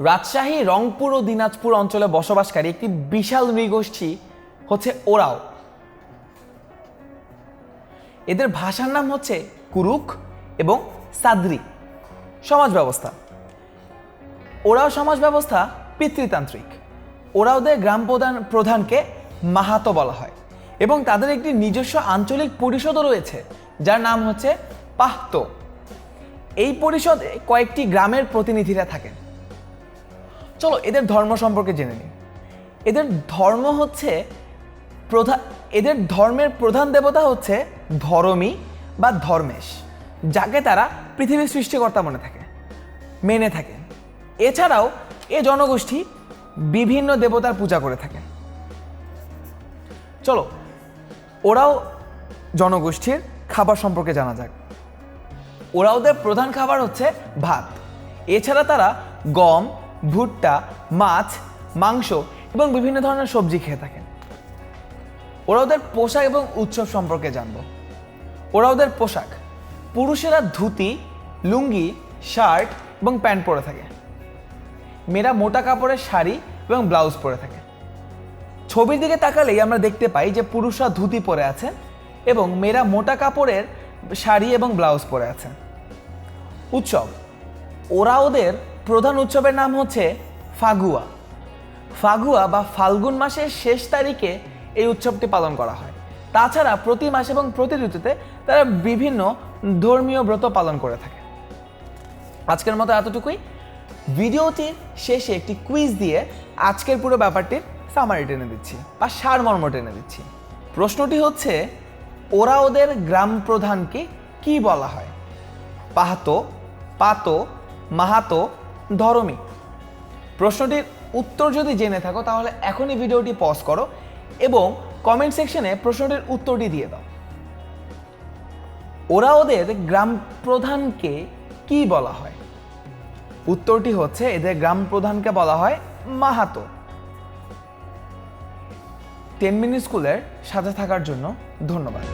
রাজশাহী, রংপুর ও দিনাজপুর অঞ্চলে বসবাসকারী একটি বিশাল নৃগোষ্ঠী হচ্ছে ওরাও। এদের ভাষার নাম হচ্ছে কুরুক এবং সাদ্রি। সমাজ ব্যবস্থা, ওরাও সমাজ ব্যবস্থা পিতৃতান্ত্রিক। ওরাওদের গ্রাম প্রধানকে মাহাতো বলা হয় এবং তাদের একটি নিজস্ব আঞ্চলিক পরিষদও রয়েছে যার নাম হচ্ছে পাহতো। এই পরিষদে কয়েকটি গ্রামের প্রতিনিধিরা থাকেন। চলো এদের ধর্ম সম্পর্কে জেনে নিই। এদের ধর্মের প্রধান দেবতা হচ্ছে ধরমী বা ধর্মেশ, যাকে তারা পৃথিবীর সৃষ্টিকর্তা মেনে থাকেন। এছাড়াও এ জনগোষ্ঠী বিভিন্ন দেবতার পূজা করে থাকেন। চলো ওরাও জনগোষ্ঠীর খাবার সম্পর্কে জানা যাক। ওরাওদের প্রধান খাবার হচ্ছে ভাত। এছাড়া তারা গম, ভুট্টা, মাছ, মাংস এবং বিভিন্ন ধরনের সবজি খেয়ে থাকেন। ওরাওদের পোশাক এবং উৎসব সম্পর্কে জানব। ওরাওদের পোশাক, পুরুষেরা ধুতি, লুঙ্গি, শার্ট এবং প্যান্ট পরে থাকে। মেয়েরা মোটা কাপড়ের শাড়ি এবং ব্লাউজ পরে থাকে। ছবির দিকে তাকালেই আমরা দেখতে পাই যে পুরুষরা ধুতি পরে আছেন এবং মেয়েরা মোটা কাপড়ের শাড়ি এবং ব্লাউজ পরে আছেন। উৎসব, ওরাওদের প্রধান উৎসবের নাম হচ্ছে ফাগুয়া। ফাগুয়া বা ফাল্গুন মাসের শেষ তারিখে এই উৎসবটি পালন করা হয়। তাছাড়া প্রতি মাসে এবং প্রতি ঋতুতে তারা বিভিন্ন ধর্মীয় ব্রত পালন করে থাকে। আজকের মতো এতটুকুই। ভিডিওটির শেষে একটি কুইজ দিয়ে আজকের পুরো ব্যাপারটির সামারি টেনে দিচ্ছি বা সারমর্ম টেনে দিচ্ছি। প্রশ্নটি হচ্ছে, ওরাওদের গ্রাম প্রধানকে কি বলা হয়? পাহতো, পাতো, মাহাতো, ধরমী। প্রশ্নটির উত্তর যদি জেনে থাকো তাহলে এখনই ভিডিওটি পজ করো এবং কমেন্ট সেকশনে প্রশ্নটির উত্তরটি দিয়ে দাও। ওরাওদের গ্রাম প্রধানকে কি বলা হয়? উত্তরটি হচ্ছে এদের গ্রাম প্রধানকে বলা হয় মাহাতো। 10 মিনিট স্কুলের সাথে থাকার জন্য ধন্যবাদ।